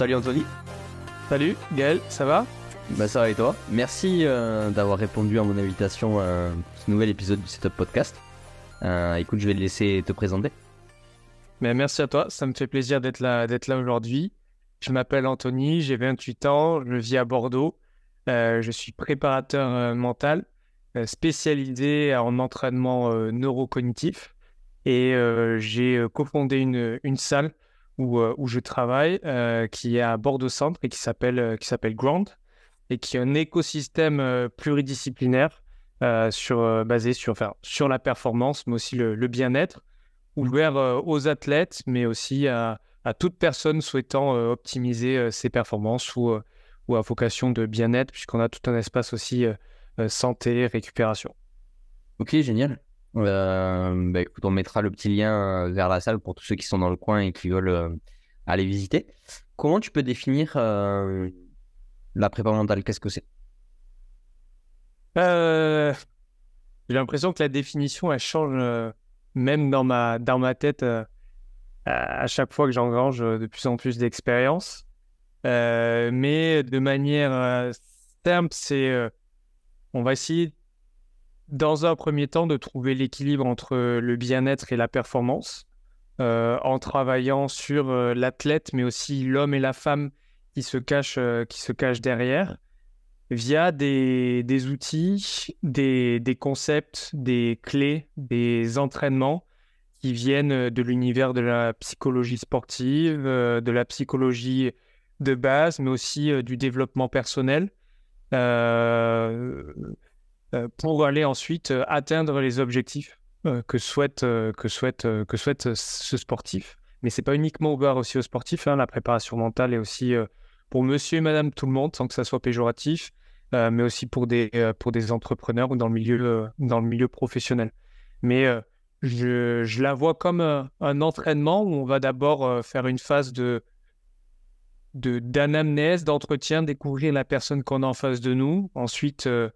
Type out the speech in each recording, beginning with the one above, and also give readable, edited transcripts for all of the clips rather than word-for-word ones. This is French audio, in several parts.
Salut Anthony. Salut Gaël, ça va? Ça va et toi? Merci d'avoir répondu à mon invitation à ce nouvel épisode du Setup Podcast. Écoute, je vais te laisser te présenter. Mais merci à toi, ça me fait plaisir d'être là aujourd'hui. Je m'appelle Anthony, j'ai 28 ans, je vis à Bordeaux. Je suis préparateur mental, spécialisé en entraînement neurocognitif. Et j'ai cofondé une salle où je travaille, qui est à Bordeaux Centre et qui s'appelle Ground, et qui est un écosystème pluridisciplinaire basé sur la performance, mais aussi le bien-être, ouvert aux athlètes, mais aussi à toute personne souhaitant optimiser ses performances ou à vocation de bien-être, puisqu'on a tout un espace aussi santé, récupération. Ok, génial. Écoute, on mettra le petit lien vers la salle pour tous ceux qui sont dans le coin et qui veulent aller visiter. Comment tu peux définir la prépa mentale? Qu'est-ce que c'est? J'ai l'impression que la définition, elle change même dans ma tête à chaque fois que j'engrange de plus en plus d'expérience. Mais de manière simple, on va essayer dans un premier temps de trouver l'équilibre entre le bien-être et la performance, en travaillant sur l'athlète, mais aussi l'homme et la femme qui se cachent derrière, via des outils, des concepts, des clés, des entraînements qui viennent de l'univers de la psychologie sportive, de la psychologie de base, mais aussi du développement personnel, euh, pour aller ensuite atteindre les objectifs que souhaite ce sportif. Mais c'est pas uniquement ouvert aussi aux sportifs, hein, la préparation mentale est aussi pour monsieur et madame tout le monde, sans que ça soit péjoratif, mais aussi pour des entrepreneurs ou dans le milieu professionnel. Mais je la vois comme un entraînement où on va d'abord faire une phase d'anamnèse, d'entretien, découvrir la personne qu'on a en face de nous, ensuite euh,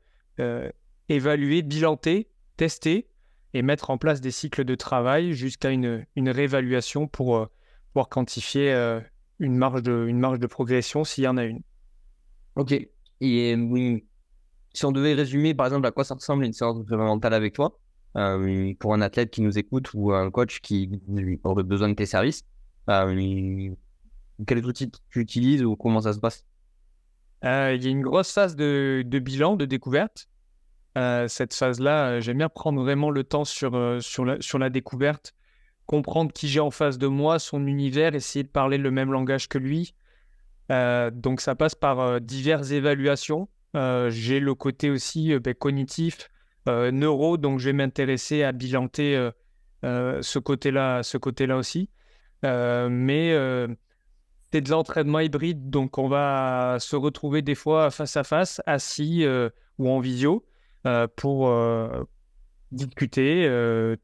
évaluer, bilanter, tester et mettre en place des cycles de travail jusqu'à une réévaluation pour pouvoir quantifier une marge de progression s'il y en a une. Ok. Et oui, si on devait résumer, par exemple, à quoi ça ressemble une séance de prépa mentale avec toi, pour un athlète qui nous écoute ou un coach qui aurait besoin de tes services, quels outils tu utilises ou comment ça se passe? Il y a une grosse phase de bilan, de découverte. Cette phase-là, j'aime bien prendre vraiment le temps sur la découverte, comprendre qui j'ai en face de moi, son univers, essayer de parler le même langage que lui. Donc ça passe par diverses évaluations. J'ai le côté aussi cognitif, neuro, donc je vais m'intéresser à bilanter ce côté-là aussi. Mais c'est de l'entraînement hybride, donc on va se retrouver des fois face à face, assis ou en visio, pour discuter,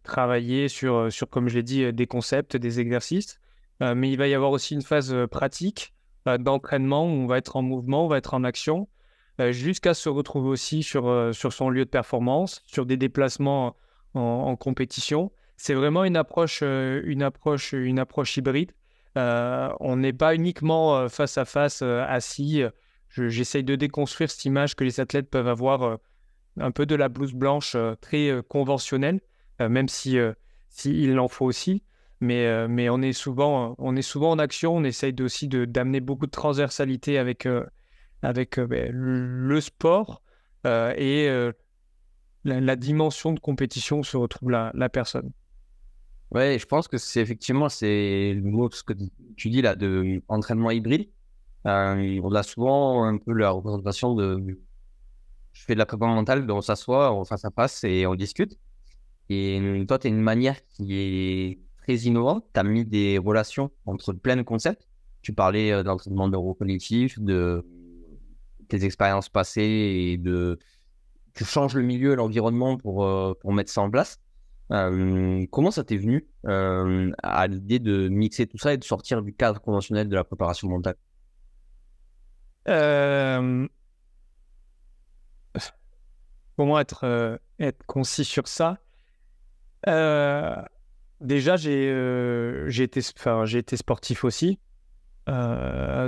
travailler sur, comme je l'ai dit, des concepts, des exercices. Mais il va y avoir aussi une phase pratique d'entraînement où on va être en mouvement, on va être en action, jusqu'à se retrouver aussi sur son lieu de performance, sur des déplacements en compétition. C'est vraiment une approche hybride. On n'est pas uniquement face à face, assis. J'essaye de déconstruire cette image que les athlètes peuvent avoir, un peu de la blouse blanche très conventionnelle, même si il en faut aussi. Mais on est souvent en action. On essaye aussi d'amener beaucoup de transversalité avec le sport et la dimension de compétition où se retrouve la personne. Ouais, je pense que c'est effectivement, c'est le mot ce que tu dis là, de entraînement hybride. On a souvent un peu la représentation de je fais de la prépa mentale, on s'assoit, on face à face et on discute. Et toi, tu as une manière qui est très innovante. Tu as mis des relations entre plein de concepts. Tu parlais d'entraînement neurocognitif, de tes expériences passées et tu changes le milieu, l'environnement pour mettre ça en place. Comment ça t'est venu à l'idée de mixer tout ça et de sortir du cadre conventionnel de la préparation mentale? Euh, Comment être concis sur ça? Déjà, j'ai été sportif aussi.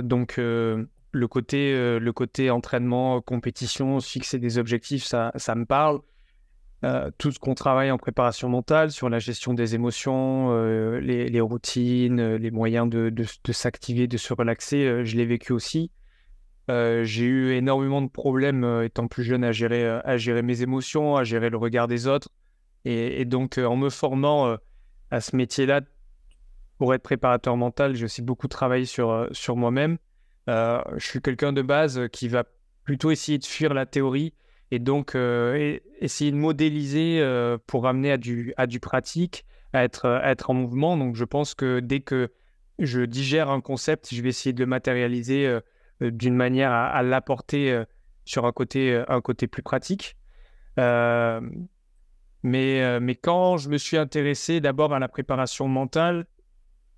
Donc, le côté entraînement, compétition, se fixer des objectifs, ça me parle. Tout ce qu'on travaille en préparation mentale sur la gestion des émotions, les routines, les moyens de s'activer, de se relaxer, je l'ai vécu aussi. J'ai eu énormément de problèmes étant plus jeune à gérer mes émotions, à gérer le regard des autres. Et donc, en me formant à ce métier-là, pour être préparateur mental, j'ai aussi beaucoup travaillé sur moi-même. Je suis quelqu'un de base qui va plutôt essayer de fuir la théorie et donc essayer de modéliser pour amener à du pratique, à être en mouvement. Donc, je pense que dès que je digère un concept, je vais essayer de le matérialiser d'une manière à l'apporter sur un côté plus pratique. Euh, mais quand je me suis intéressé d'abord à la préparation mentale,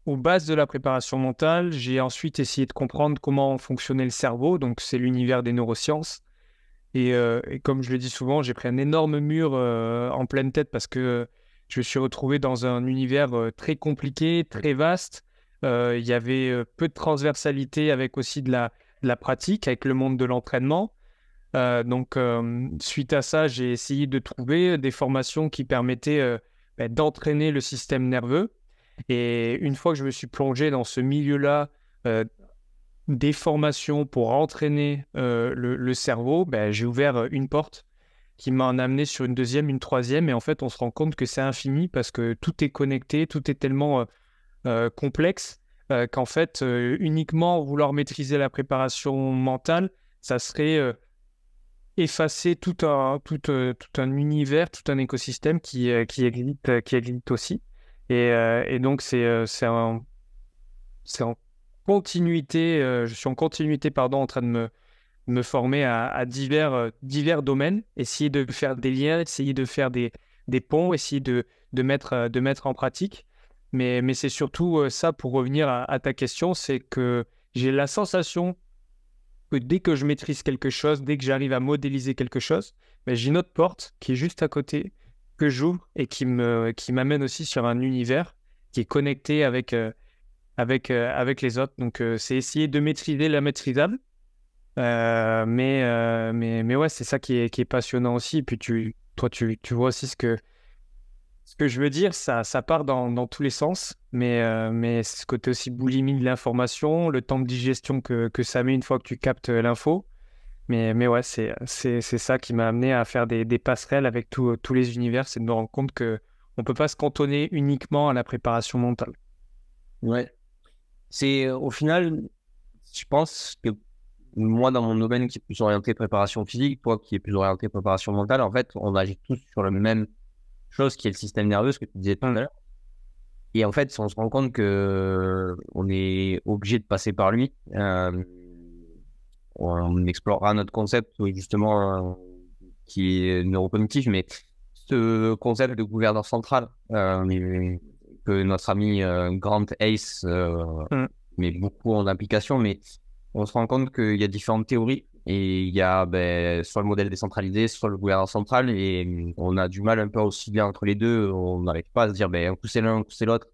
aux bases de la préparation mentale, j'ai ensuite essayé de comprendre comment fonctionnait le cerveau, donc c'est l'univers des neurosciences. Et comme je le dis souvent, j'ai pris un énorme mur en pleine tête parce que je me suis retrouvé dans un univers très compliqué, très vaste. Il y avait peu de transversalité avec aussi de la pratique, avec le monde de l'entraînement. Suite à ça, j'ai essayé de trouver des formations qui permettaient d'entraîner le système nerveux. Et une fois que je me suis plongé dans ce milieu-là, euh, des formations pour entraîner le cerveau, ben, j'ai ouvert une porte qui m'a en amené sur une deuxième, une troisième. Et en fait, on se rend compte que c'est infini parce que tout est connecté, tout est tellement complexe qu'en fait, uniquement vouloir maîtriser la préparation mentale, ça serait effacer tout un univers, tout un écosystème qui existe aussi. Et donc, c'est en continuité, je suis en continuité, pardon, en train de me former à divers domaines, essayer de faire des liens, essayer de faire des ponts, essayer de mettre en pratique. Mais c'est surtout ça, pour revenir à ta question, c'est que j'ai la sensation que dès que je maîtrise quelque chose, dès que j'arrive à modéliser quelque chose, ben, j'ai une autre porte qui est juste à côté, que j'ouvre et qui m'amène aussi sur un univers qui est connecté avec les autres. Donc, c'est essayer de maîtriser la maîtrisable. Mais ouais, c'est ça qui est passionnant aussi. Et puis, toi, tu vois aussi ce que je veux dire. Ça part dans tous les sens. Mais ce côté aussi boulimie de l'information, le temps de digestion que ça met une fois que tu captes l'info. Mais ouais, c'est ça qui m'a amené à faire des passerelles avec tous les univers. C'est de me rendre compte qu'on ne peut pas se cantonner uniquement à la préparation mentale. Ouais. C'est au final, je pense que moi, dans mon domaine qui est plus orienté préparation physique, toi qui est plus orienté préparation mentale, en fait, on agit tous sur la même chose qui est le système nerveux, ce que tu disais tout à l'heure. Et en fait, on se rend compte que on est obligé de passer par lui. On explorera notre concept, oui, justement, qui est neurocognitif, mais ce concept de gouvernance centrale, que notre ami Grant Ace Mm. met beaucoup en application, mais on se rend compte qu'il y a différentes théories et il y a ben, soit le modèle décentralisé, soit le gouvernance central et on a du mal un peu à osciller entre les deux. On n'arrive pas à se dire ben, un coup c'est l'un, un coup c'est l'autre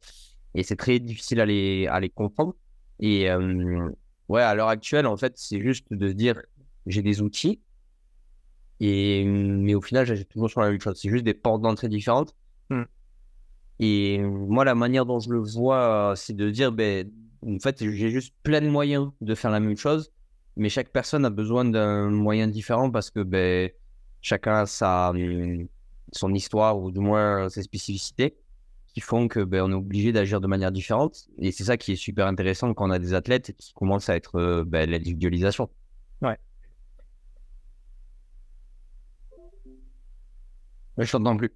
et c'est très difficile à les comprendre. Et ouais, à l'heure actuelle, en fait, c'est juste de se dire j'ai des outils mais au final, j'agis toujours sur la même chose. C'est juste des portes d'entrée différentes. Mm. Et moi, la manière dont je le vois, c'est de dire, ben, en fait, j'ai juste plein de moyens de faire la même chose, mais chaque personne a besoin d'un moyen différent parce que ben, chacun a son histoire ou du moins ses spécificités qui font que ben, on est obligé d'agir de manière différente. Et c'est ça qui est super intéressant quand on a des athlètes qui commencent à être ben, l'individualisation. Ouais. Mais je t'entends plus.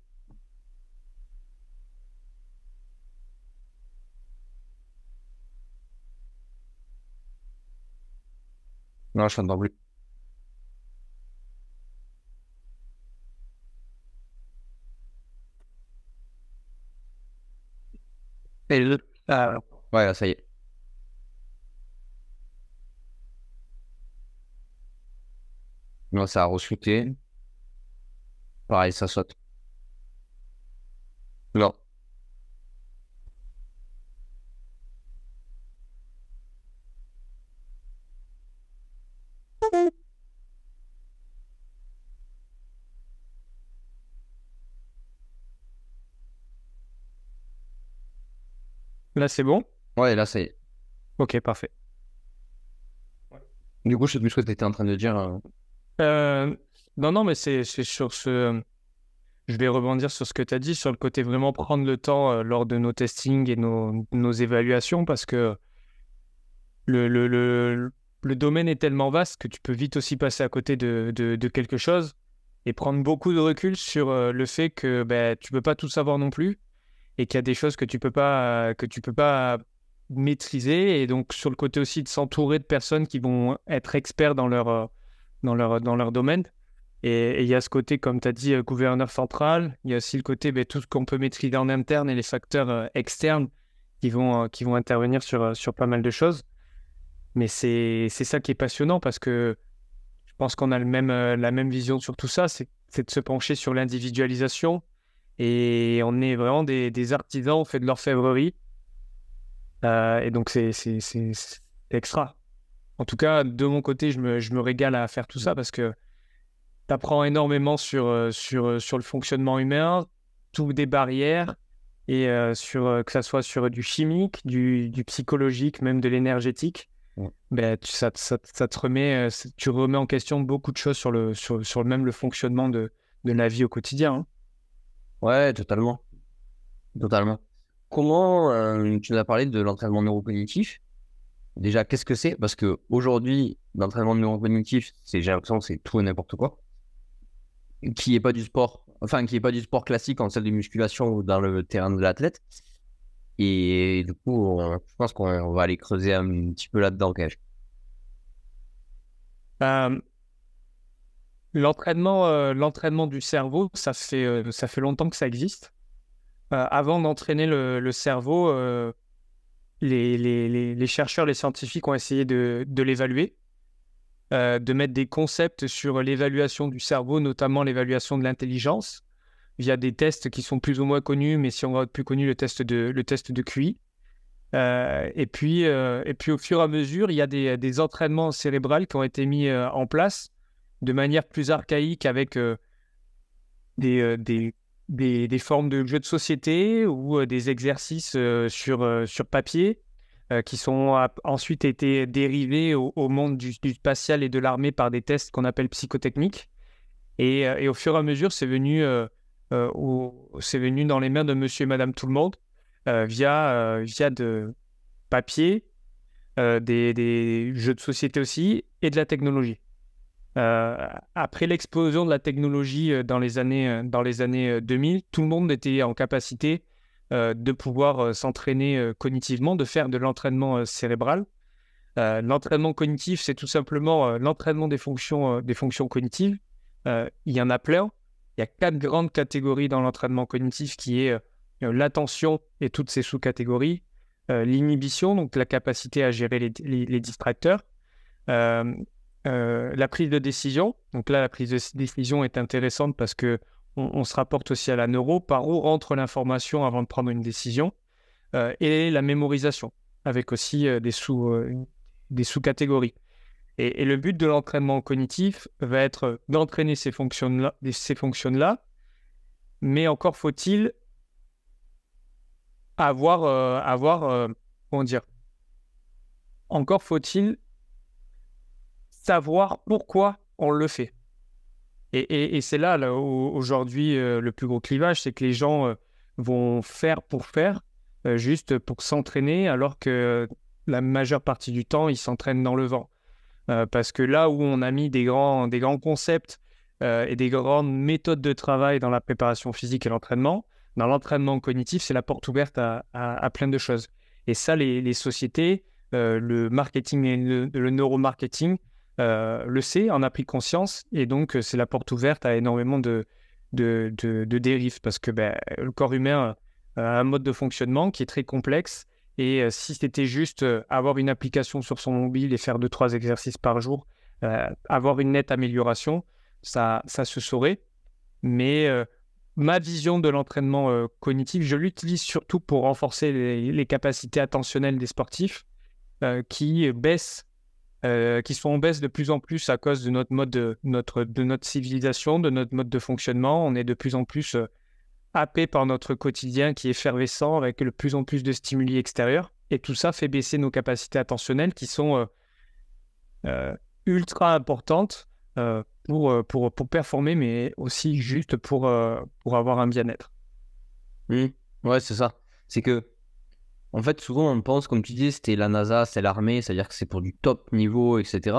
Non, je t'entends plus. Et Ouais, ça y est. Non, ça a re-shooté. Pareil, ça saute. Non. Là, c'est bon? Ouais, là, c'est. Ok, parfait. Du coup, je sais plus ce que tu étais en train de dire. Euh, non, non, mais c'est sur ce. Je vais rebondir sur ce que tu as dit, sur le côté vraiment prendre le temps lors de nos testings et nos évaluations, parce que le, le, le, le domaine est tellement vaste que tu peux vite aussi passer à côté de quelque chose et prendre beaucoup de recul sur le fait que ben, tu peux pas tout savoir non plus et qu'il y a des choses que tu peux pas maîtriser. Et donc, sur le côté aussi de s'entourer de personnes qui vont être experts dans leur domaine. Et il y a ce côté, comme tu as dit, gouverneur central. Il y a aussi le côté, ben, tout ce qu'on peut maîtriser en interne et les facteurs externes qui vont intervenir sur pas mal de choses. Mais c'est ça qui est passionnant parce que je pense qu'on a la même vision sur tout ça, c'est de se pencher sur l'individualisation. Et on est vraiment des artisans, on fait de l'orfèvrerie. Et donc, c'est extra. En tout cas, de mon côté, je me régale à faire tout ça parce que tu apprends énormément sur le fonctionnement humain, toutes des barrières, et que ça soit sur du chimique, du psychologique, même de l'énergétique. Ouais, Ben, ça te remet, tu remets en question beaucoup de choses sur même le fonctionnement de la vie au quotidien. Hein. ouais, totalement. Totalement. Comment tu nous as parlé de l'entraînement neurocognitif? Déjà, qu'est-ce que c'est? Parce que aujourd'hui, l'entraînement neurocognitif, j'ai l'impression que c'est tout et n'importe quoi. Qui est pas du sport, enfin, qui est pas du sport classique en salle de musculation ou dans le terrain de l'athlète. Et du coup, je pense qu'on va aller creuser un petit peu là-dedans, quand même. Euh, l'entraînement du cerveau, ça fait longtemps que ça existe. Avant d'entraîner le cerveau, les chercheurs, les scientifiques ont essayé de l'évaluer, de mettre des concepts sur l'évaluation du cerveau, notamment l'évaluation de l'intelligence, via des tests qui sont plus ou moins connus, mais si on va plus connu, le test de QI. Et puis, au fur et à mesure, il y a des entraînements cérébraux qui ont été mis en place de manière plus archaïque avec des, euh, des, des formes de jeux de société ou des exercices sur papier qui ensuite été dérivés au monde du spatial et de l'armée par des tests qu'on appelle psychotechniques. Et au fur et à mesure, c'est venu dans les mains de monsieur et madame tout le monde via de papier, des jeux de société aussi et de la technologie. Après l'explosion de la technologie dans les années 2000, tout le monde était en capacité de pouvoir s'entraîner cognitivement, de faire de l'entraînement cérébral. L'entraînement cognitif, c'est tout simplement l'entraînement des fonctions cognitives. Il y en a plein. Il y a 4 grandes catégories dans l'entraînement cognitif qui est l'attention et toutes ses sous-catégories, l'inhibition, donc la capacité à gérer les distracteurs, euh, la prise de décision. Donc là, la prise de décision est intéressante parce que on se rapporte aussi à la neuro, par où rentre l'information avant de prendre une décision, et la mémorisation, avec aussi des sous-catégories. Et le but de l'entraînement cognitif va être d'entraîner ces fonctions-là, mais encore faut-il comment dire, encore faut-il savoir pourquoi on le fait. Et c'est là où aujourd'hui le plus gros clivage, c'est que les gens vont faire pour faire, juste pour s'entraîner, alors que la majeure partie du temps, ils s'entraînent dans le vent. Parce que là où on a mis des grands concepts et des grandes méthodes de travail dans la préparation physique et l'entraînement, dans l'entraînement cognitif, c'est la porte ouverte à plein de choses. Et ça, les sociétés, le marketing et le neuromarketing le sait, en a pris conscience. Et donc, c'est la porte ouverte à énormément de dérives. Parce que ben, le corps humain a un mode de fonctionnement qui est très complexe. Et si c'était juste avoir une application sur son mobile et faire 2-3 exercices par jour, avoir une nette amélioration, ça se saurait. Mais ma vision de l'entraînement cognitif, je l'utilise surtout pour renforcer les capacités attentionnelles des sportifs qui baissent qui sont en baisse de plus en plus à cause de notre mode de notre civilisation, de notre mode de fonctionnement. On est de plus en plus happé par notre quotidien qui est effervescent avec de plus en plus de stimuli extérieurs. Et tout ça fait baisser nos capacités attentionnelles qui sont ultra importantes pour performer, mais aussi juste pour avoir un bien-être. Ouais, c'est ça. C'est que, en fait, souvent, on pense, comme tu dis, c'était la NASA, c'est l'armée, c'est-à-dire que c'est pour du top niveau, etc.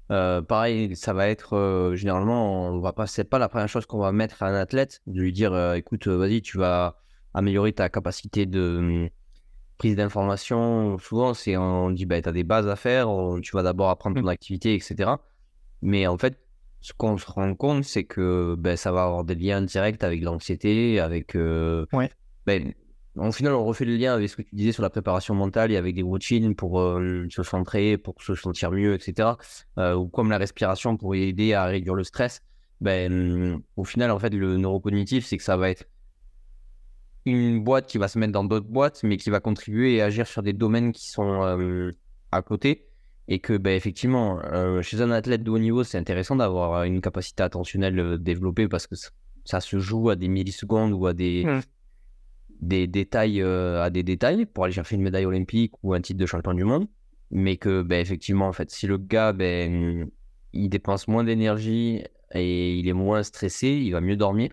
Pareil, ça va être, généralement, c'est pas la première chose qu'on va mettre à un athlète, de lui dire, écoute, vas-y, tu vas améliorer ta capacité de prise d'information. Souvent, on dit, bah, tu as des bases à faire, tu vas d'abord apprendre ton activité, etc. Mais en fait, ce qu'on se rend compte, c'est que ben, ça va avoir des liens directs avec l'anxiété, avec... Ouais. Ben, au final, on refait le lien avec ce que tu disais sur la préparation mentale et avec des routines pour se centrer, pour se sentir mieux, etc. Ou comme la respiration pour aider à réduire le stress. Ben, au final, en fait, le neurocognitif, c'est que ça va être une boîte qui va se mettre dans d'autres boîtes, mais qui va contribuer et agir sur des domaines qui sont à côté. Et que, ben, effectivement, chez un athlète de haut niveau, c'est intéressant d'avoir une capacité attentionnelle développée parce que ça se joue à des millisecondes ou à des détails, pour aller chercher une médaille olympique ou un titre de champion du monde. Mais que, ben, effectivement, en fait, si le gars, ben, il dépense moins d'énergie et il est moins stressé, il va mieux dormir.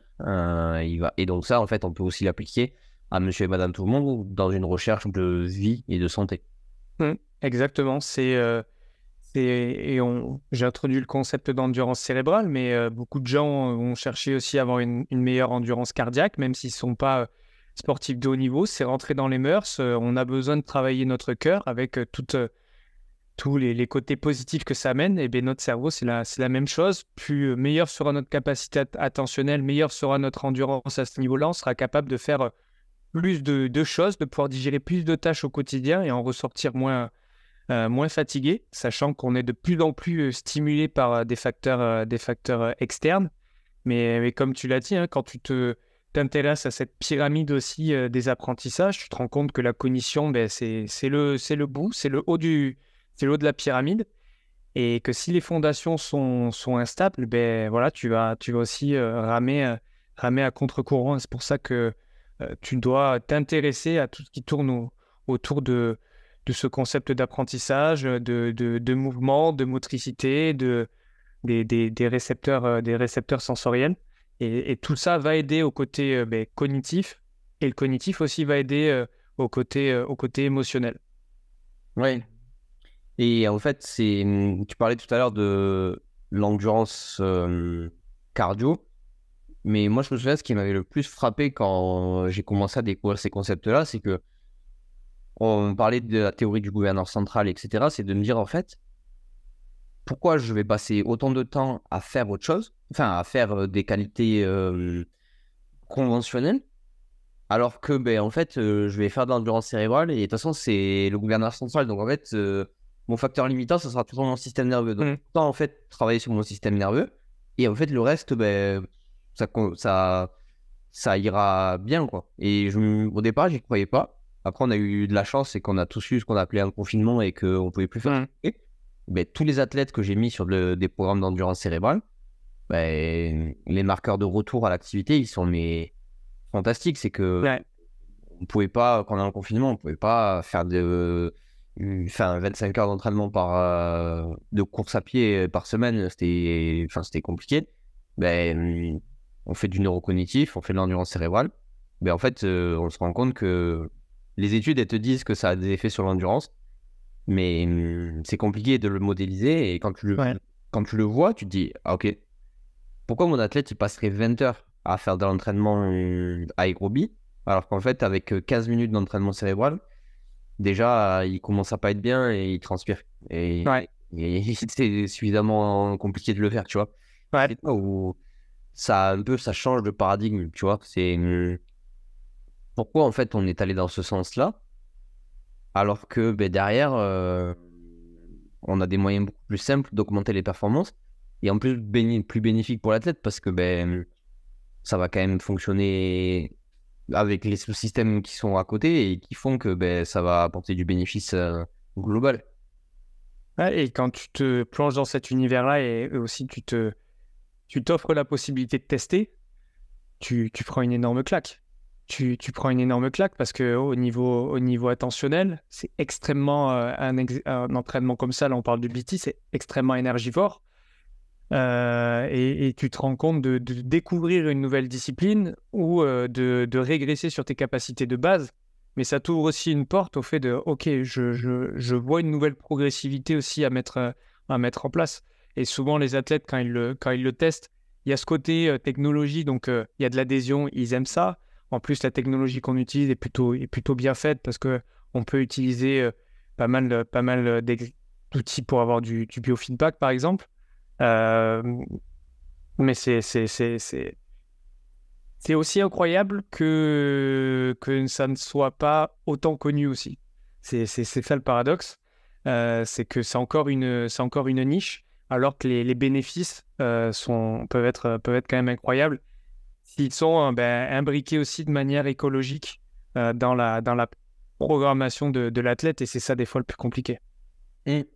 Et donc ça, en fait, on peut aussi l'appliquer à monsieur et madame tout le monde ou dans une recherche de vie et de santé. Exactement. J'ai introduit le concept d'endurance cérébrale, mais beaucoup de gens vont chercher aussi à avoir une meilleure endurance cardiaque, même s'ils ne sont pas sportifs de haut niveau. C'est rentrer dans les mœurs. On a besoin de travailler notre cœur avec tous les côtés positifs que ça amène. Et bien, notre cerveau, c'est la même chose. Plus meilleur sera notre capacité attentionnelle, meilleure sera notre endurance à ce niveau-là. On sera capable de faire plus de choses, de pouvoir digérer plus de tâches au quotidien et en ressortir moins fatigué, sachant qu'on est de plus en plus stimulé par des facteurs externes. Mais comme tu l'as dit, hein, quand tu t'intéresses à cette pyramide aussi des apprentissages, tu te rends compte que la cognition, ben, c'est le bout, c'est le haut de la pyramide. Et que si les fondations sont instables, ben, voilà, tu vas aussi ramer à contre-courant. Et c'est pour ça que tu dois t'intéresser à tout ce qui tourne autour de ce concept d'apprentissage, de mouvement, de motricité, des récepteurs sensoriels. Et tout ça va aider au côté cognitif. Et le cognitif aussi va aider au côté émotionnel. Oui. Et en fait, tu parlais tout à l'heure de l'endurance cardio. Mais moi, je me souviens, ce qui m'avait le plus frappé quand j'ai commencé à découvrir ces concepts-là, c'est que on parlait de la théorie du gouverneur central, etc. C'est de me dire, en fait, pourquoi je vais passer autant de temps à faire autre chose, enfin, à faire des qualités conventionnelles, alors que, ben, en fait, je vais faire de l'endurance cérébrale et de toute façon, c'est le gouverneur central. Donc, en fait, mon facteur limitant, ce sera toujours mon système nerveux. Donc, autant, en fait, travailler sur mon système nerveux et en fait, le reste, ben, ça ira bien, quoi. Et au départ, j'y croyais pas. Après, on a eu de la chance, c'est qu'on a tous eu ce qu'on appelait un confinement et qu'on pouvait plus faire. Ben, tous les athlètes que j'ai mis sur des programmes d'endurance cérébrale, ben, les marqueurs de retour à l'activité, ils sont fantastiques. C'est que on pouvait pas, quand on est en confinement, on pouvait pas faire 25 heures d'entraînement de course à pied par semaine. C'était compliqué. Ben, on fait du neurocognitif, on fait de l'endurance cérébrale. Ben, en fait, on se rend compte que les études, elles te disent que ça a des effets sur l'endurance, mais c'est compliqué de le modéliser. Et quand tu le vois, tu te dis, ah, ok, pourquoi mon athlète, il passerait 20 heures à faire de l'entraînement aérobie, alors qu'en fait, avec 15 minutes d'entraînement cérébral, déjà, il commence à pas être bien et il transpire. Et c'est suffisamment compliqué de le faire, tu vois. Ouais. Où ça change de paradigme, tu vois. C'est pourquoi en fait on est allé dans ce sens-là, alors que ben, derrière on a des moyens beaucoup plus simples d'augmenter les performances et en plus plus bénéfique pour l'athlète parce que ben ça va quand même fonctionner avec les sous-systèmes qui sont à côté et qui font que ben ça va apporter du bénéfice global. Ouais, et quand tu te plonges dans cet univers-là et aussi tu t'offres la possibilité de tester, tu prends une énorme claque. Tu prends une énorme claque parce que au niveau attentionnel, c'est extrêmement un entraînement comme ça, là on parle du BT, c'est extrêmement énergivore. Et tu te rends compte de découvrir une nouvelle discipline ou de régresser sur tes capacités de base. Mais ça t'ouvre aussi une porte au fait de, OK, je vois une nouvelle progressivité aussi à mettre en place. Et souvent, les athlètes, quand ils le testent, il y a ce côté technologie, donc il y a de l'adhésion, ils aiment ça. En plus, la technologie qu'on utilise est plutôt bien faite parce qu'on peut utiliser pas mal d'outils pour avoir du biofeedback, par exemple. Euh, mais c'est aussi incroyable que ça ne soit pas autant connu aussi. C'est ça le paradoxe. C'est que c'est encore une niche, alors que les bénéfices peuvent être quand même incroyables s'ils sont imbriqués aussi de manière écologique dans la programmation de l'athlète, et c'est ça des fois le plus compliqué.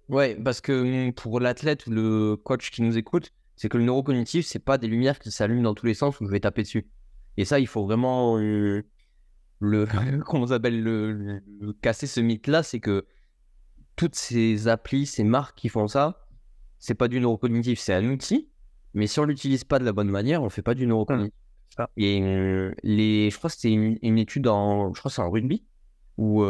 Ouais, parce que pour l'athlète ou le coach qui nous écoute, c'est que le neurocognitif, c'est pas des lumières qui s'allument dans tous les sens où je vais taper dessus. Et ça, il faut vraiment comment on s'appelle, casser ce mythe-là, c'est que toutes ces applis, ces marques qui font ça, c'est pas du neurocognitif, c'est un outil, mais si on l'utilise pas de la bonne manière, on fait pas du neurocognitif. Ça. Et je crois que c'était une étude je crois que c'est en rugby, où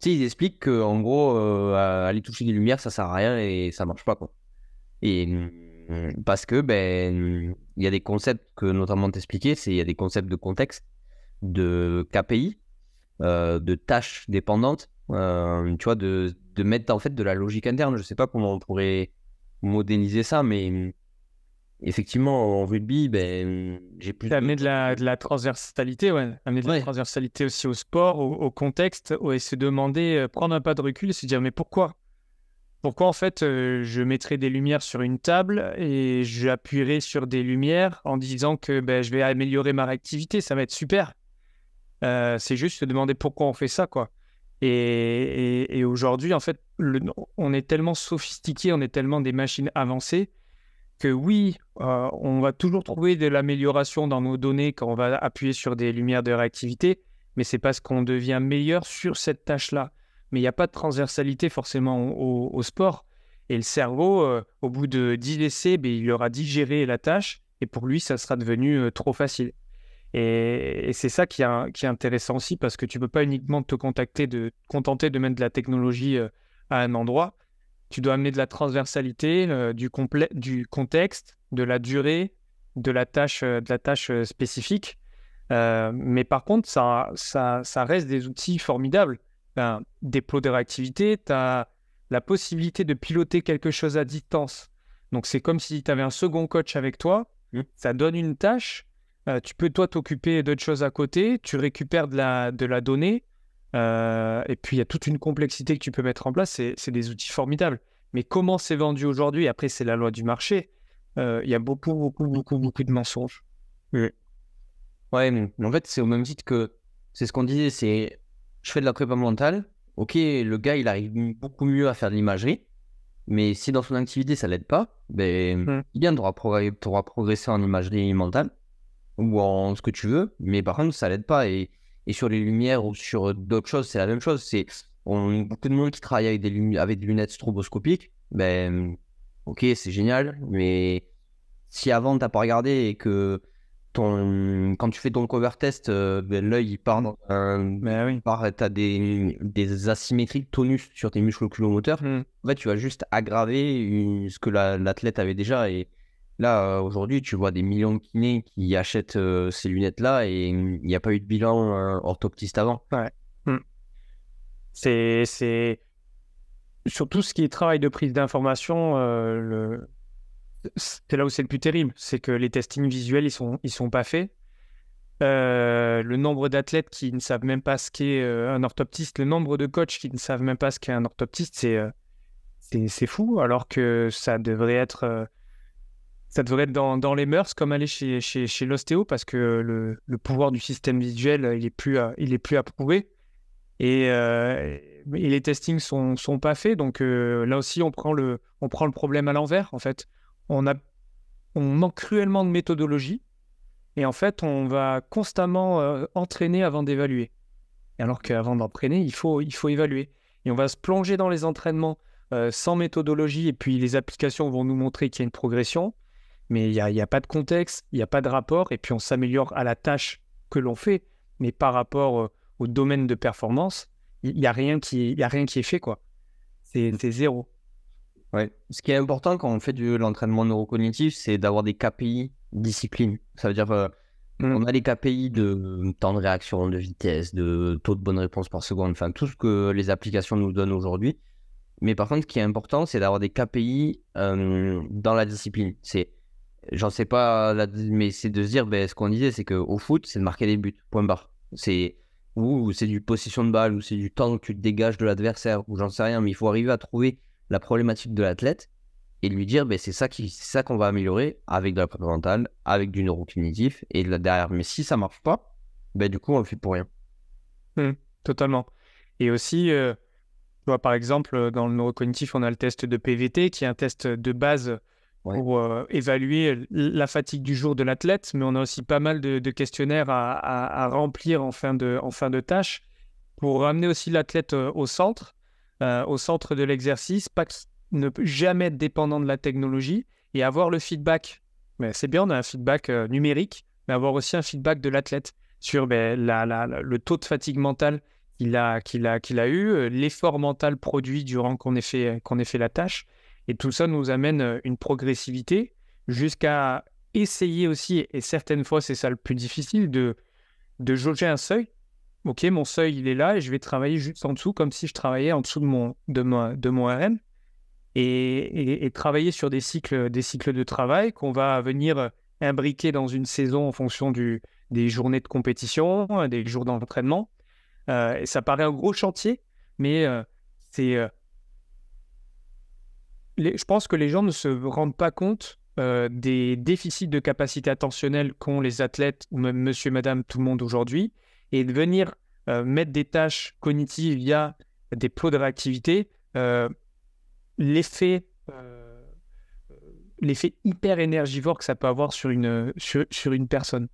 tu sais, ils expliquent qu'en gros, aller toucher des lumières, ça sert à rien et ça marche pas, quoi. Et parce que, ben, il y a des concepts que notamment t'expliquais, il y a des concepts de contexte, de KPI, de tâches dépendantes, tu vois, de mettre en fait de la logique interne. Je sais pas comment on pourrait modéliser ça, mais effectivement, en rugby, ben, j'ai plus C'est amener de la transversalité, ouais. Amener de la Ouais. transversalité aussi au sport, au contexte, et se demander, prendre un pas de recul et se dire, mais pourquoi? Pourquoi en fait je mettrais des lumières sur une table et j'appuierai sur des lumières en disant que ben, je vais améliorer ma réactivité, ça va être super. C'est juste se demander pourquoi on fait ça, quoi. Et aujourd'hui, en fait, on est tellement sophistiqué, on est tellement des machines avancées que oui, on va toujours trouver de l'amélioration dans nos données quand on va appuyer sur des lumières de réactivité, mais c'est parce qu'on devient meilleur sur cette tâche-là. Mais il n'y a pas de transversalité forcément au sport. Et le cerveau, au bout de 10 essais, ben, il aura digéré la tâche et pour lui, ça sera devenu trop facile. Et c'est ça qui est intéressant aussi parce que tu ne peux pas uniquement te contenter de mettre de la technologie à un endroit. Tu dois amener de la transversalité, du contexte, de la durée, de la tâche spécifique. Mais par contre, ça reste des outils formidables. Ben, des plots de réactivité, tu as la possibilité de piloter quelque chose à distance. Donc, c'est comme si tu avais un second coach avec toi. Ça donne une tâche. Tu peux, toi, t'occuper d'autres choses à côté. Tu récupères de la donnée. Et puis, il y a toute une complexité que tu peux mettre en place. C'est des outils formidables. Mais comment c'est vendu aujourd'hui? Après, c'est la loi du marché. Il y a beaucoup de mensonges. Mm. Ouais, mais en fait, c'est au même titre que c'est ce qu'on disait, c'est je fais de la prépa mentale. Ok, le gars, il arrive beaucoup mieux à faire de l'imagerie, mais si dans son activité, ça l'aide pas, ben, Mm. bien, t'auras progressé en imagerie mentale ou en ce que tu veux, mais par contre, ça l'aide pas. Et sur les lumières ou sur d'autres choses, c'est la même chose. Beaucoup de monde qui travaille avec des lunettes stroboscopiques, ben, ok, c'est génial, mais si avant, t'as pas regardé et que quand tu fais ton cover test, ben, l'œil il part Ben oui. t'as des asymétries de tonus sur tes muscles oculomoteurs. Mm. En fait, tu vas juste aggraver ce que l'athlète avait déjà. Et là, aujourd'hui, tu vois des millions de kinés qui achètent ces lunettes-là et il n'y a pas eu de bilan orthoptiste avant. Ouais. Mm. C'est surtout ce qui est travail de prise d'information, c'est là où c'est le plus terrible, c'est que les testings visuels, ils sont pas faits. Le nombre d'athlètes qui ne savent même pas ce qu'est un orthoptiste, le nombre de coachs qui ne savent même pas ce qu'est un orthoptiste, c'est fou, alors que ça devrait être dans les mœurs, comme aller chez l'ostéo, parce que le pouvoir du système visuel, il est plus à prouver. Et les testings sont pas faits. Donc là aussi, on prend le problème à l'envers, en fait. On manque cruellement de méthodologie et en fait, on va constamment entraîner avant d'évaluer. Alors qu'avant d'entraîner, il faut évaluer. Et on va se plonger dans les entraînements sans méthodologie et puis les applications vont nous montrer qu'il y a une progression, mais il y a pas de contexte, il n'y a pas de rapport et puis on s'améliore à la tâche que l'on fait, mais par rapport au domaine de performance, il y a rien qui est fait, quoi. C'est zéro. Ouais. Ce qui est important quand on fait de l'entraînement neurocognitif, c'est d'avoir des KPI discipline. Ça veut dire on a les KPI de temps de réaction, de vitesse, de taux de bonne réponse par seconde, enfin tout ce que les applications nous donnent aujourd'hui. Mais par contre, ce qui est important, c'est d'avoir des KPI dans la discipline. J'en sais pas, mais c'est de se dire, ce qu'on disait, c'est qu'au foot, c'est de marquer des buts, point barre. Ou c'est du possession de balle, ou c'est du temps que tu te dégages de l'adversaire, ou j'en sais rien, mais il faut arriver à trouver la problématique de l'athlète et lui dire, c'est ça qu'on va améliorer avec de la prépa mentale, avec du neurocognitif, et là derrière. Mais si ça marche pas, du coup, on le fait pour rien. Totalement. Et aussi, tu vois, par exemple, dans le neurocognitif, on a le test de PVT, qui est un test de base pour évaluer la fatigue du jour de l'athlète, mais on a aussi pas mal de questionnaires à remplir en fin de tâche pour ramener aussi l'athlète au centre de l'exercice, ne jamais être dépendant de la technologie et avoir le feedback. Mais c'est bien, on a un feedback numérique, mais avoir aussi un feedback de l'athlète sur le taux de fatigue mentale qu'il a eu, l'effort mental produit durant qu'on ait fait la tâche. Et tout ça nous amène une progressivité jusqu'à essayer aussi, et certaines fois c'est ça le plus difficile, de jauger un seuil. Ok, mon seuil il est là et je vais travailler juste en dessous comme si je travaillais en dessous de mon RM et travailler sur des cycles de travail qu'on va venir imbriquer dans une saison en fonction des journées de compétition, des jours d'entraînement. Et ça paraît un gros chantier, mais je pense que les gens ne se rendent pas compte des déficits de capacité attentionnelle qu'ont les athlètes ou même monsieur, madame, tout le monde aujourd'hui, et de venir mettre des tâches cognitives via des plots de réactivité, l'effet hyper énergivore que ça peut avoir sur une personne.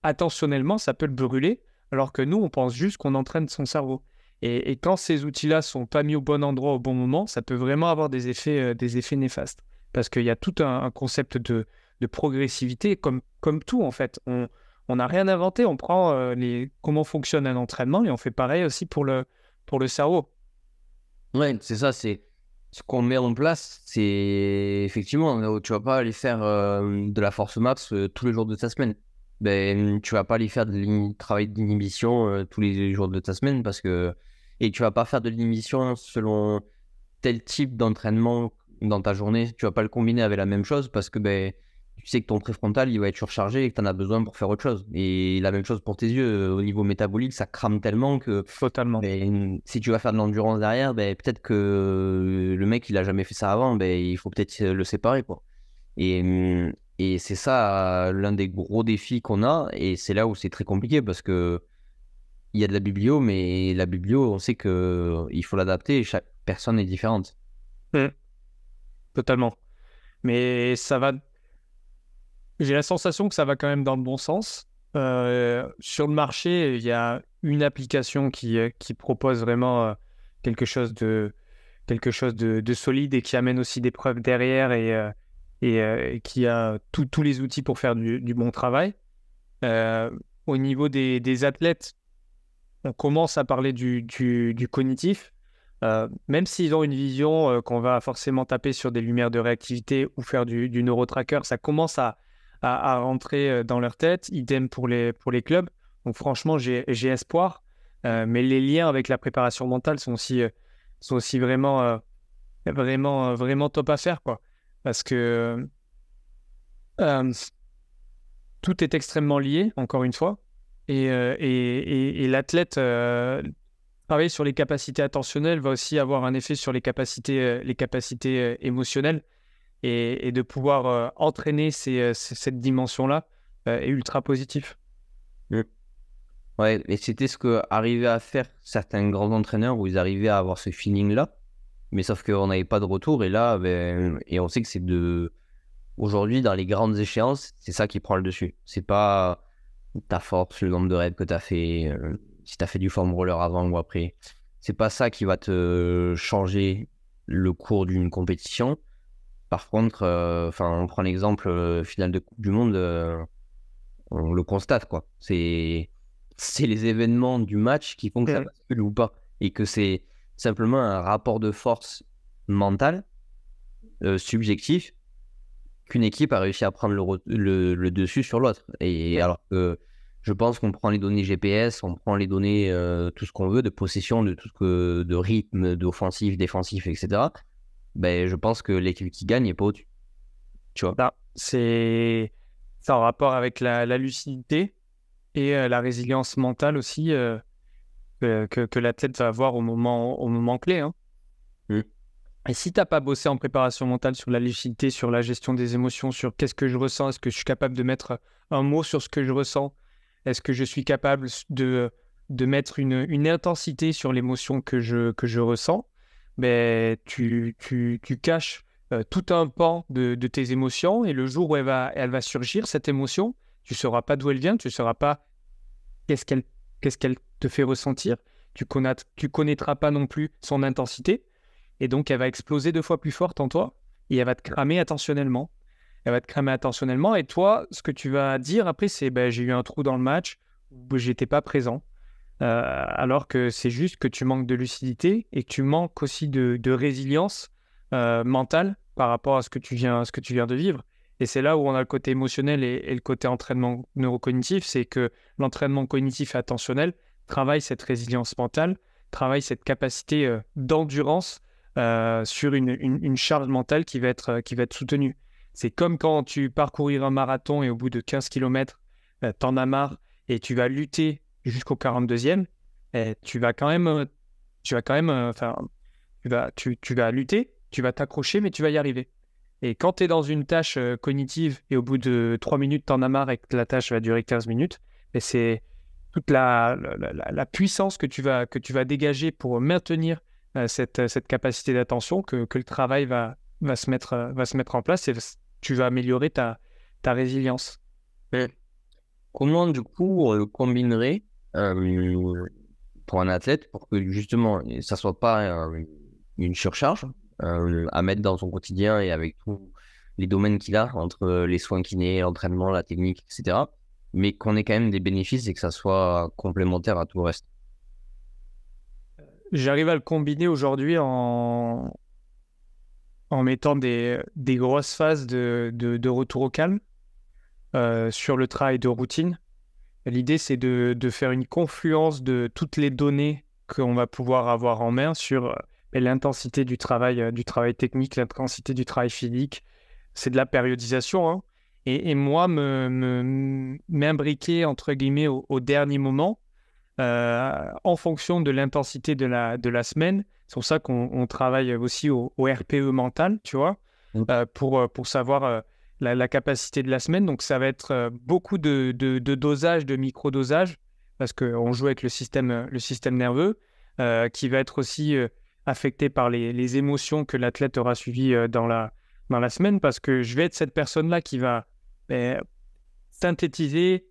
Attentionnellement, ça peut le brûler, alors que nous, on pense juste qu'on entraîne son cerveau. Et quand ces outils-là sont pas mis au bon endroit au bon moment, ça peut vraiment avoir des effets néfastes. Parce qu'il y a tout un concept de progressivité, comme tout en fait. On n'a rien inventé, on prend comment fonctionne un entraînement et on fait pareil aussi pour le cerveau. Ouais, c'est ça, c'est ce qu'on met en place, c'est effectivement, tu vas pas aller faire de la force max tous les jours de ta semaine. Tu vas pas aller faire travail d'inhibition tous les jours de ta semaine et tu vas pas faire de l'inhibition selon tel type d'entraînement dans ta journée. Tu vas pas le combiner avec la même chose parce que tu sais que ton préfrontal il va être surchargé et que tu en as besoin pour faire autre chose. Et la même chose pour tes yeux, au niveau métabolique, ça crame tellement que Totalement. si tu vas faire de l'endurance derrière, peut-être que le mec il a jamais fait ça avant, il faut peut-être le séparer, quoi. Et c'est ça l'un des gros défis qu'on a, et c'est là où c'est très compliqué parce que il y a de la biblio, mais la biblio, on sait que il faut l'adapter et chaque personne est différente. Totalement. Mais j'ai la sensation que ça va quand même dans le bon sens. Sur le marché, il y a une application qui propose vraiment quelque chose de solide et qui amène aussi des preuves derrière et qui a tous les outils pour faire du bon travail. Au niveau des athlètes, on commence à parler du cognitif. Même s'ils ont une vision qu'on va forcément taper sur des lumières de réactivité ou faire du neurotracker, ça commence à rentrer dans leur tête. Idem pour les clubs. Donc franchement, j'ai espoir. Mais les liens avec la préparation mentale sont aussi vraiment, vraiment top à faire, quoi. Parce que euh, tout est extrêmement lié, encore une fois. Et l'athlète, travailler sur les capacités attentionnelles va aussi avoir un effet sur les capacités émotionnelles. Et de pouvoir entraîner cette dimension-là est ultra positif. Ouais, et c'était ce que arrivaient à faire certains grands entraîneurs où ils arrivaient à avoir ce feeling-là. Mais sauf qu'on n'avait pas de retour. Et là, ben, et on sait que c'est de. Aujourd'hui, dans les grandes échéances, c'est ça qui prend le dessus. C'est pas ta force, le nombre de reps que tu as fait, si tu as fait du foam roller avant ou après. C'est pas ça qui va te changer le cours d'une compétition. Par contre, on prend l'exemple finale de Coupe du Monde, on le constate, quoi. C'est les événements du match qui font que ça Mm. bascule ou pas. Et que c'est simplement un rapport de force mentale, subjectif, qu'une équipe a réussi à prendre le dessus sur l'autre. Et Mm. alors que je pense qu'on prend les données GPS, on prend les données, tout ce qu'on veut, de possession, de tout ce de rythme, d'offensif, défensif, etc. Ben, je pense que l'équipe qui gagne n'est pas au-dessus. Tu vois? Là, c'est en rapport avec la lucidité et la résilience mentale aussi que l'athlète va avoir au moment clé, hein. Mm. Et si tu n'as pas bossé en préparation mentale sur la lucidité, sur la gestion des émotions, sur qu'est-ce que je ressens, est-ce que je suis capable de mettre un mot sur ce que je ressens, est-ce que je suis capable de mettre une intensité sur l'émotion que je ressens, ben, tu caches tout un pan de tes émotions et le jour où elle va surgir, cette émotion, tu ne sauras pas d'où elle vient, tu ne sauras pas qu'est-ce qu'elle qu'est-ce qu'elle te fait ressentir, tu connaîtras pas non plus son intensité. Et donc, elle va exploser 2 fois plus forte en toi et elle va te cramer attentionnellement. Elle va te cramer attentionnellement. Et toi, ce que tu vas dire après, c'est ben, j'ai eu un trou dans le match où j'étais pas présent. Alors que c'est juste que tu manques de lucidité et que tu manques aussi de résilience mentale par rapport à ce que tu viens de vivre. Et c'est là où on a le côté émotionnel et le côté entraînement neurocognitif, c'est que l'entraînement cognitif et attentionnel travaille cette résilience mentale, travaille cette capacité d'endurance sur une charge mentale qui va être soutenue. C'est comme quand tu parcourir un marathon et au bout de 15 km, t'en as marre et tu vas lutter jusqu'au 42e, tu vas quand même, enfin, tu vas lutter, tu vas t'accrocher, mais tu vas y arriver. Et quand tu es dans une tâche cognitive et au bout de 3 minutes, t'en as marre et que la tâche va durer 15 minutes, et c'est toute la puissance que tu vas dégager pour maintenir cette capacité d'attention que le travail va se mettre en place et tu vas améliorer ta résilience. Mais comment, du coup, on le combinerait pour un athlète pour que justement, ça soit pas une surcharge à mettre dans son quotidien et avec tous les domaines qu'il a entre les soins kinés, l'entraînement, la technique, etc. Mais qu'on ait quand même des bénéfices et que ça soit complémentaire à tout le reste. J'arrive à le combiner aujourd'hui en mettant des grosses phases de retour au calme sur le travail de routine. L'idée, c'est de faire une confluence de toutes les données qu'on va pouvoir avoir en main sur l'intensité du travail technique, l'intensité du travail physique. C'est de la périodisation, hein. Et moi, m'imbriquer, entre guillemets, au dernier moment, en fonction de l'intensité de la semaine. C'est pour ça qu'on travaille aussi au RPE mental, tu vois, Mm. pour savoir la capacité de la semaine. Donc, ça va être beaucoup de dosage, de micro-dosage, parce qu'on joue avec le système nerveux, qui va être aussi affecté par les émotions que l'athlète aura suivies dans la semaine, parce que je vais être cette personne-là qui va ben, synthétiser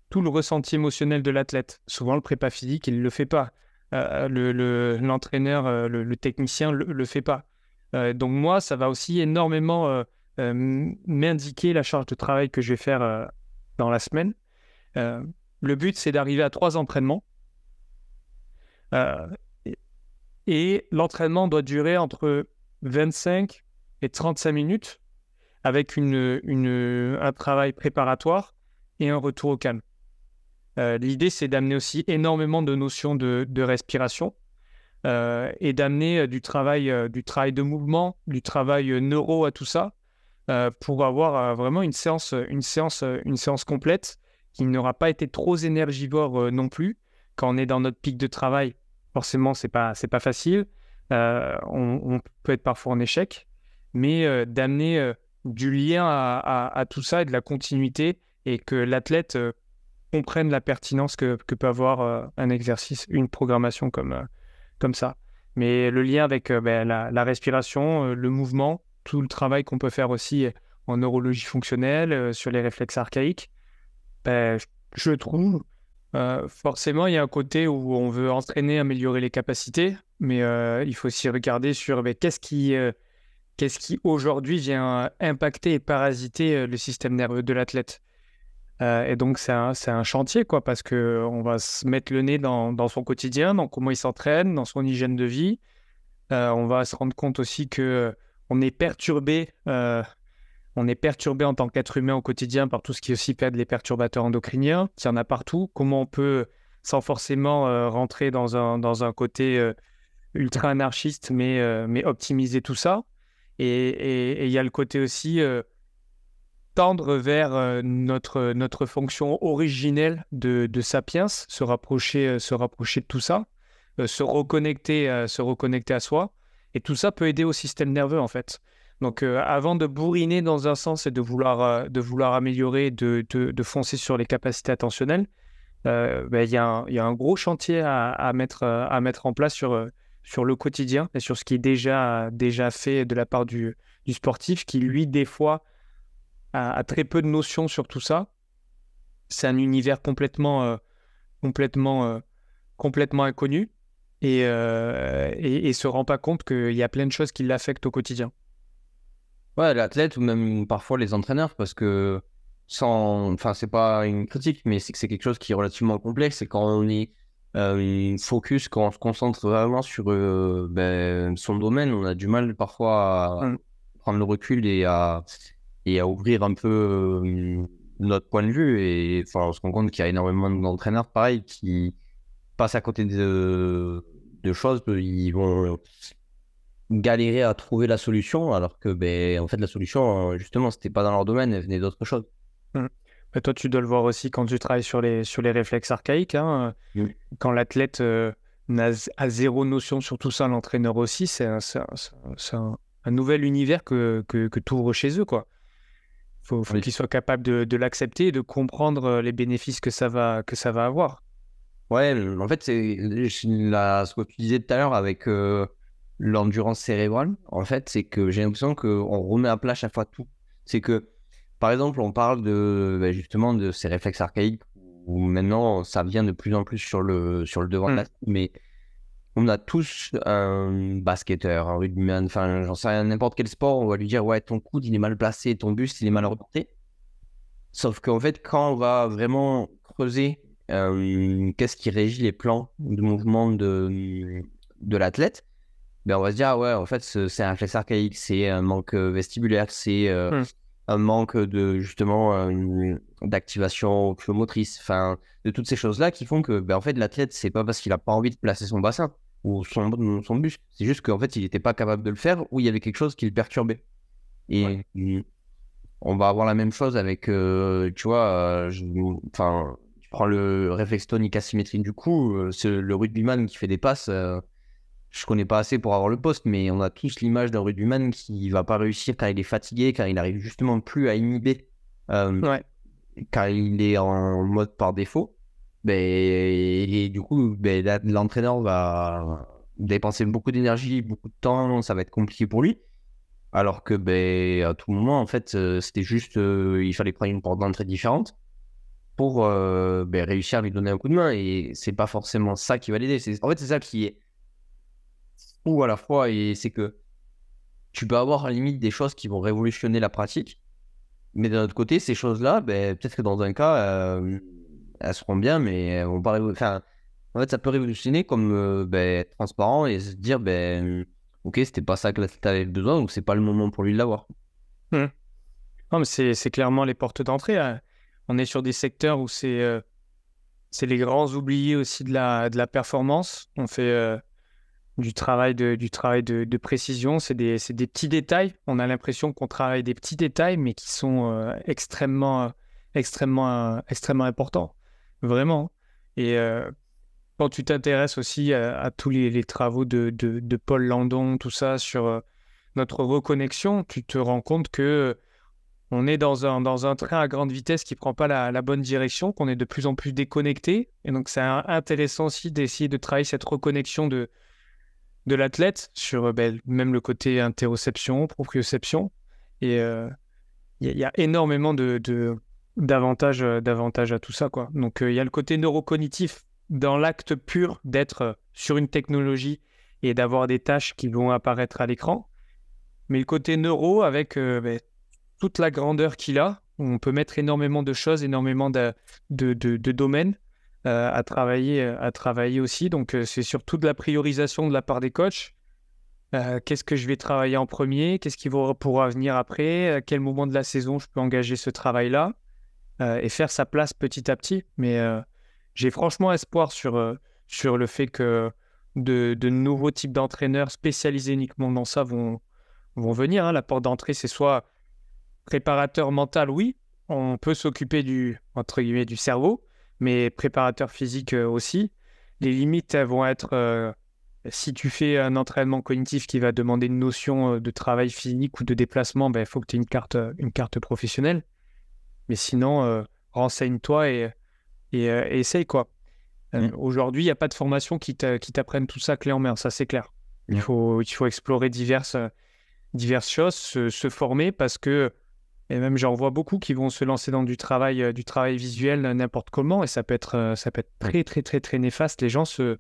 tout le ressenti émotionnel de l'athlète. Souvent, le prépa physique, il ne le fait pas. L'entraîneur, le technicien ne le fait pas. Donc moi, ça va aussi énormément m'indiquer la charge de travail que je vais faire dans la semaine. Euh, le but, c'est d'arriver à 3 entraînements. Euh, et et l'entraînement doit durer entre 25 et 35 minutes avec un travail préparatoire et un retour au calme. L'idée, c'est d'amener aussi énormément de notions de respiration et d'amener du travail de mouvement, du travail neuro à tout ça pour avoir vraiment une séance complète qui n'aura pas été trop énergivore non plus. Quand on est dans notre pic de travail, forcément, c'est pas facile. On peut être parfois en échec, mais d'amener du lien à tout ça et de la continuité et que l'athlète comprennent la pertinence que peut avoir un exercice, une programmation comme ça. Mais le lien avec la respiration, le mouvement, tout le travail qu'on peut faire aussi en neurologie fonctionnelle, sur les réflexes archaïques, je trouve, forcément, il y a un côté où on veut entraîner, améliorer les capacités, mais il faut aussi regarder sur qu'est-ce qui aujourd'hui vient impacter et parasiter le système nerveux de l'athlète. Et donc, c'est un chantier, quoi, parce qu'on va se mettre le nez dans son quotidien, dans comment il s'entraîne, dans son hygiène de vie. On va se rendre compte aussi que on est perturbé, on est perturbé en tant qu'être humain au quotidien par tout ce qui aussi peut être les perturbateurs endocriniens, qu'il y en a partout. Comment on peut, sans forcément rentrer dans un côté ultra anarchiste, mais optimiser tout ça. Et il y a le côté aussi tendre vers notre fonction originelle de Sapiens, se rapprocher de tout ça, se reconnecter à soi. Et tout ça peut aider au système nerveux, en fait. Donc, avant de bourriner dans un sens et de vouloir améliorer, de foncer sur les capacités attentionnelles, il y a un gros chantier à mettre en place sur le quotidien et sur ce qui est déjà fait de la part du sportif qui, lui, des fois, a très peu de notions sur tout ça. C'est un univers complètement, complètement inconnu et se rend pas compte qu'il y a plein de choses qui l'affectent au quotidien. Ouais, l'athlète ou même parfois les entraîneurs, parce que enfin, c'est pas une critique, mais c'est que c'est quelque chose qui est relativement complexe. Et quand on est focus, quand on se concentre vraiment sur son domaine, on a du mal parfois à Mm. prendre le recul et à ouvrir un peu notre point de vue. Et enfin, on se rend compte qu'il y a énormément d'entraîneurs, pareil, qui passent à côté de choses. Ils vont galérer à trouver la solution, alors que en fait, la solution, justement, c'était pas dans leur domaine, elle venait d'autre chose. Mm. Mais toi, tu dois le voir aussi quand tu travailles sur les réflexes archaïques, hein. Mm. Quand l'athlète a zéro notion sur tout ça, l'entraîneur aussi, c'est un nouvel univers que tu ouvres chez eux, quoi. Faut Oui. qu'ils soient capables de l'accepter et de comprendre les bénéfices que ça va avoir. Ouais, en fait, ce que tu disais tout à l'heure avec l'endurance cérébrale, en fait, c'est que j'ai l'impression qu'on remet à plat chaque fois tout. C'est que, par exemple, on parle justement de ces réflexes archaïques où maintenant ça vient de plus en plus sur le devant de la scène, mais on a tous un basketteur, un rugbyman, enfin, j'en sais rien, n'importe quel sport, on va lui dire, ouais, ton coude il est mal placé, ton buste il est mal reporté. Sauf qu'en fait, quand on va vraiment creuser qu'est-ce qui régit les plans de mouvement de l'athlète, on va se dire, ah ouais, en fait, c'est un réflexe archaïque, c'est un manque vestibulaire, c'est Mm. un manque de, justement, d'activation oculomotrice, enfin, de toutes ces choses-là qui font que, en fait, l'athlète, c'est pas parce qu'il a pas envie de placer son bassin ou son buste, c'est juste qu'en fait, il n'était pas capable de le faire ou il y avait quelque chose qui le perturbait. Et on va avoir la même chose avec, tu vois, enfin, tu prends le réflexe tonique asymétrique du coup, c'est le rugbyman qui fait des passes. Je connais pas assez pour avoir le poste, mais on a tous l'image d'un rugbyman qui va pas réussir quand il est fatigué, quand il arrive justement plus à inhiber, Ouais. quand il est en mode par défaut. Et du coup, l'entraîneur va dépenser beaucoup d'énergie, beaucoup de temps, ça va être compliqué pour lui. Alors que à tout moment, en fait, c'était juste, il fallait prendre une porte d'entrée différente pour réussir à lui donner un coup de main. Et c'est pas forcément ça qui va l'aider. En fait, c'est ça qui est fou à la fois. Et c'est que tu peux avoir à la limite des choses qui vont révolutionner la pratique. Mais d'un autre côté, ces choses-là, peut-être que dans un cas, elles seront bien, mais elles vont pas enfin, en fait, ça peut révolutionner comme être transparent et se dire, ok, c'était pas ça que l'athlète avait besoin, donc c'est pas le moment pour lui de l'avoir. Mm. Non, mais c'est clairement les portes d'entrée, hein. On est sur des secteurs où c'est les grands oubliés aussi de la performance. On fait du travail de précision. C'est des petits détails. On a l'impression qu'on travaille des petits détails, mais qui sont extrêmement importants. Vraiment. Et quand tu t'intéresses aussi à tous les travaux de Paul Landon, tout ça, sur notre reconnexion, tu te rends compte que on est dans un train à grande vitesse qui ne prend pas la bonne direction, qu'on est de plus en plus déconnecté. Et donc, c'est intéressant aussi d'essayer de travailler cette reconnexion de l'athlète sur même le côté interoception, proprioception. Et il y a énormément d'avantages à tout ça, quoi. Donc, il y a le côté neurocognitif dans l'acte pur d'être sur une technologie et d'avoir des tâches qui vont apparaître à l'écran. Mais le côté neuro avec toute la grandeur qu'il a, on peut mettre énormément de choses, énormément de domaines à travailler aussi. Donc, c'est surtout de la priorisation de la part des coachs. Qu'est-ce que je vais travailler en premier? Qu'est-ce qui pourra venir après? À quel moment de la saison je peux engager ce travail-là? Et faire sa place petit à petit. Mais j'ai franchement espoir sur le fait que de nouveaux types d'entraîneurs spécialisés uniquement dans ça vont venir. Hein. La porte d'entrée, c'est soit préparateur mental, oui, on peut s'occuper entre guillemets, du cerveau, mais préparateur physique aussi. Les limites, elles vont être, si tu fais un entraînement cognitif qui va demander une notion de travail physique ou de déplacement, il faut que tu aies une carte professionnelle. Mais sinon, renseigne-toi et essaye, quoi. Aujourd'hui, il n'y a pas de formation qui t'apprenne tout ça clé en main, ça c'est clair. Il faut explorer diverses choses, se former parce que, et même j'en vois beaucoup qui vont se lancer dans du travail visuel n'importe comment et ça peut être très, très, très, très néfaste. Les gens se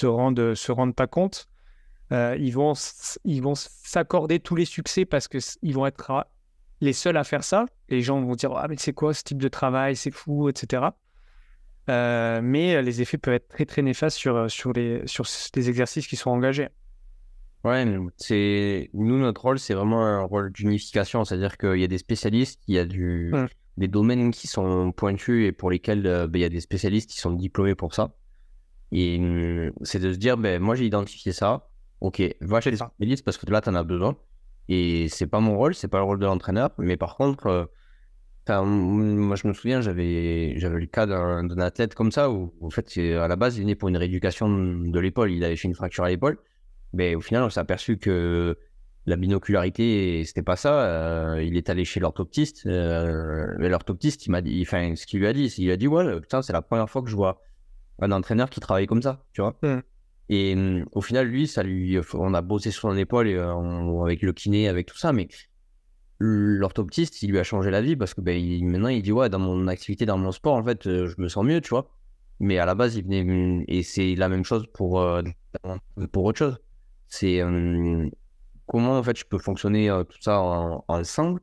rendent pas compte. Ils vont s'accorder tous les succès parce qu'ils vont être les seuls à faire ça. Les gens vont dire « Ah, mais c'est quoi ce type de travail? C'est fou, etc. » Mais les effets peuvent être très, très néfastes sur les exercices qui sont engagés. Ouais, mais nous, notre rôle, c'est vraiment un rôle d'unification. C'est-à-dire qu'il y a des spécialistes, il y a des domaines qui sont pointus et pour lesquels il y a des spécialistes qui sont diplômés pour ça. Et c'est de se dire, moi, j'ai identifié ça. Ok, va chez les spécialistes parce que là, tu en as besoin. Et c'est pas mon rôle, c'est pas le rôle de l'entraîneur. Mais par contre, moi, je me souviens, j'avais le cas d'un athlète comme ça où, en fait, à la base, il venait pour une rééducation de l'épaule. Il avait fait une fracture à l'épaule. Mais au final, on s'est aperçu que la binocularité, c'était pas ça. Il est allé chez l'orthoptiste. Mais l'orthoptiste, il m'a dit, enfin, ce qu'il lui a dit, il a dit, ouais, putain, c'est la première fois que je vois un entraîneur qui travaille comme ça, tu vois. Et au final, lui, on a bossé sur son épaule et, avec le kiné, avec tout ça, mais l'orthoptiste, il lui a changé la vie parce que maintenant, il dit, ouais, dans mon activité, dans mon sport, en fait, je me sens mieux, tu vois. Mais à la base, il venait, et c'est la même chose pour autre chose. C'est comment en fait je peux fonctionner tout ça ensemble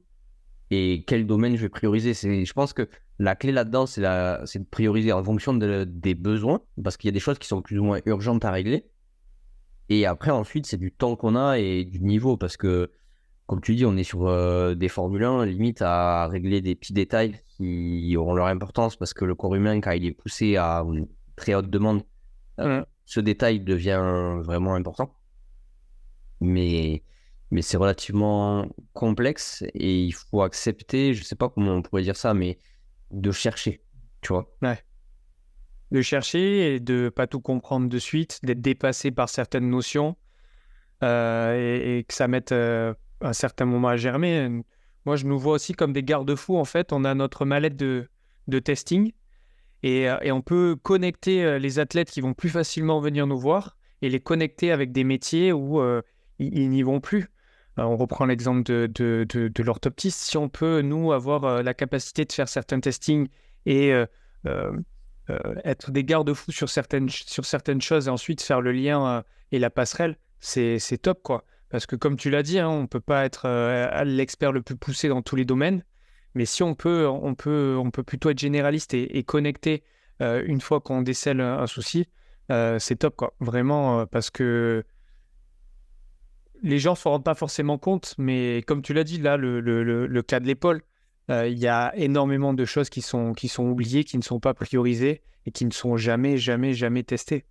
et quel domaine je vais prioriser. Je pense que la clé là-dedans, c'est de prioriser en fonction des besoins parce qu'il y a des choses qui sont plus ou moins urgentes à régler. Et après, ensuite, c'est du temps qu'on a et du niveau parce que, comme tu dis, on est sur des Formule 1, limite à régler des petits détails qui auront leur importance parce que le corps humain, quand il est poussé à une très haute demande, ce détail devient vraiment important. Mais c'est relativement complexe et il faut accepter, je sais pas comment on pourrait dire ça, mais de chercher, tu vois. Ouais. De chercher et de pas tout comprendre de suite, d'être dépassé par certaines notions et que ça mette un certain moment à germer. Moi, je nous vois aussi comme des garde-fous. En fait, on a notre mallette de testing et on peut connecter les athlètes qui vont plus facilement venir nous voir et les connecter avec des métiers où ils n'y vont plus. On reprend l'exemple de l'orthoptiste. Si on peut, nous, avoir la capacité de faire certains testings et être des garde-fous sur certaines choses et ensuite faire le lien et la passerelle, c'est top, quoi. Parce que comme tu l'as dit, hein, on ne peut pas être l'expert le plus poussé dans tous les domaines, mais si on peut plutôt être généraliste et connecter une fois qu'on décèle un souci, c'est top, quoi. Vraiment, parce que les gens ne se rendent pas forcément compte, mais comme tu l'as dit, là, le cas de l'épaule, il y a énormément de choses qui sont oubliées, qui ne sont pas priorisées et qui ne sont jamais, jamais, jamais testées.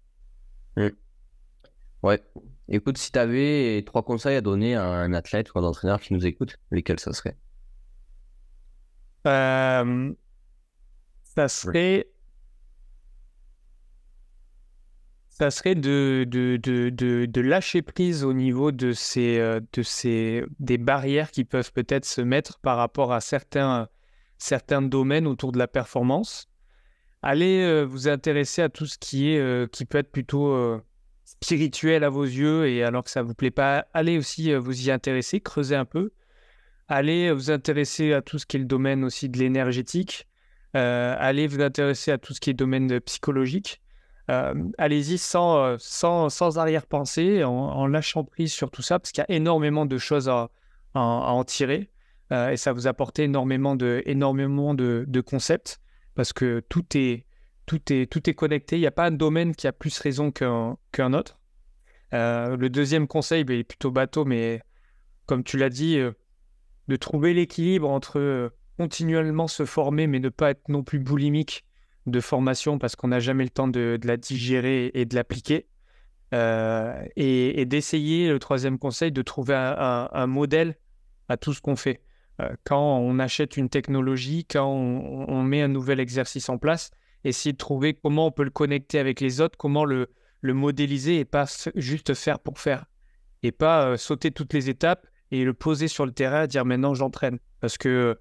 Ouais. Écoute, si tu avais 3 conseils à donner à un athlète ou un entraîneur qui nous écoute, lesquels ça serait? Ça serait Ça serait de lâcher prise au niveau des barrières qui peuvent peut-être se mettre par rapport à certains domaines autour de la performance. Allez vous intéresser à tout ce qui peut être plutôt spirituel à vos yeux, et alors que ça vous plaît pas, allez aussi vous y intéresser, creuser un peu. Allez vous intéresser à tout ce qui est le domaine aussi de l'énergétique. Allez vous intéresser à tout ce qui est domaine psychologique. Allez-y sans arrière-pensée, en lâchant prise sur tout ça, parce qu'il y a énormément de choses à en tirer. Et ça vous apporte énormément de concepts, parce que tout est connecté. Il n'y a pas un domaine qui a plus raison qu'un autre. Le deuxième conseil, ben, il est plutôt bateau, mais comme tu l'as dit, de trouver l'équilibre entre continuellement se former, mais ne pas être non plus boulimique de formation, parce qu'on n'a jamais le temps de la digérer et de l'appliquer. Et d'essayer, le troisième conseil, de trouver un modèle à tout ce qu'on fait. Quand on achète une technologie, quand on met un nouvel exercice en place, essayer de trouver comment on peut le connecter avec les autres, comment le modéliser, et pas juste faire pour faire. Et pas sauter toutes les étapes et le poser sur le terrain, dire maintenant j'entraîne. Parce que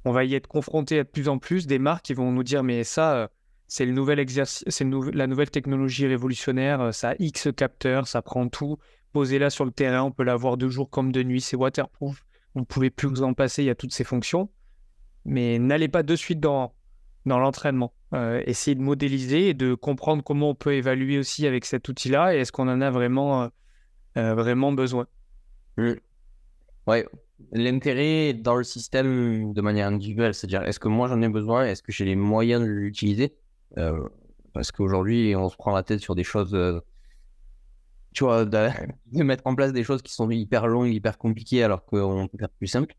on va y être confronté de plus en plus des marques qui vont nous dire mais ça, c'est le nouvel exercice, c'est la nouvelle technologie révolutionnaire, ça a X capteurs, ça prend tout, posez-la sur le terrain, on peut l'avoir de jour comme de nuit, c'est waterproof, vous ne pouvez plus vous en passer, il y a toutes ces fonctions. Mais n'allez pas de suite dans l'entraînement. Essayez de modéliser et de comprendre comment on peut évaluer aussi avec cet outil-là, et est-ce qu'on en a vraiment besoin. Mm. Ouais, l'intérêt dans le système de manière individuelle, c'est-à-dire est-ce que moi j'en ai besoin, est-ce que j'ai les moyens de l'utiliser? Parce qu'aujourd'hui, on se prend la tête sur des choses, tu vois, de mettre en place des choses qui sont hyper longues, hyper compliquées, alors qu'on peut faire plus simple.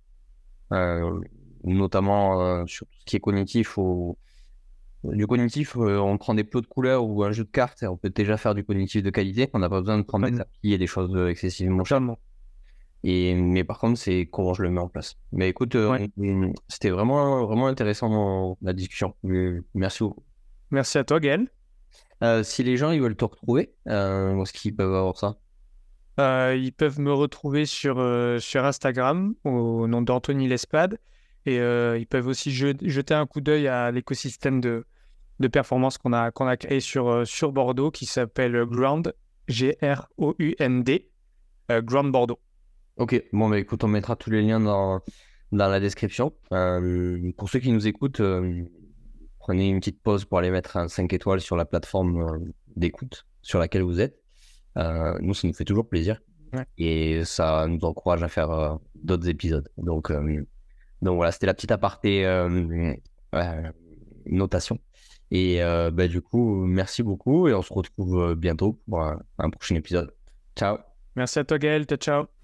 Notamment sur tout ce qui est cognitif. Du cognitif, on prend des plots de couleurs ou un jeu de cartes et on peut déjà faire du cognitif de qualité. On n'a pas besoin de prendre des applis et des choses excessivement chères. Mais par contre, c'est comment je le mets en place. Mais écoute, c'était vraiment intéressant la discussion. Merci beaucoup. Merci à toi, Gaël. Si les gens ils veulent te retrouver, où est-ce qu'ils peuvent avoir ça? Ils peuvent me retrouver sur Instagram au nom d'Anthony Lespade, et ils peuvent aussi jeter un coup d'œil à l'écosystème de performance qu'on a créé sur Bordeaux, qui s'appelle Ground, Ground, Ground Bordeaux. Ok, bon, bah écoute, on mettra tous les liens dans la description. Pour ceux qui nous écoutent, prenez une petite pause pour aller mettre un 5 étoiles sur la plateforme d'écoute sur laquelle vous êtes. Nous, ça nous fait toujours plaisir. Ouais. Et ça nous encourage à faire d'autres épisodes. Donc voilà, c'était la petite aparté notation. Et bah, du coup, merci beaucoup et on se retrouve bientôt pour un prochain épisode. Ciao. Merci à toi, Gaël. Ciao, ciao.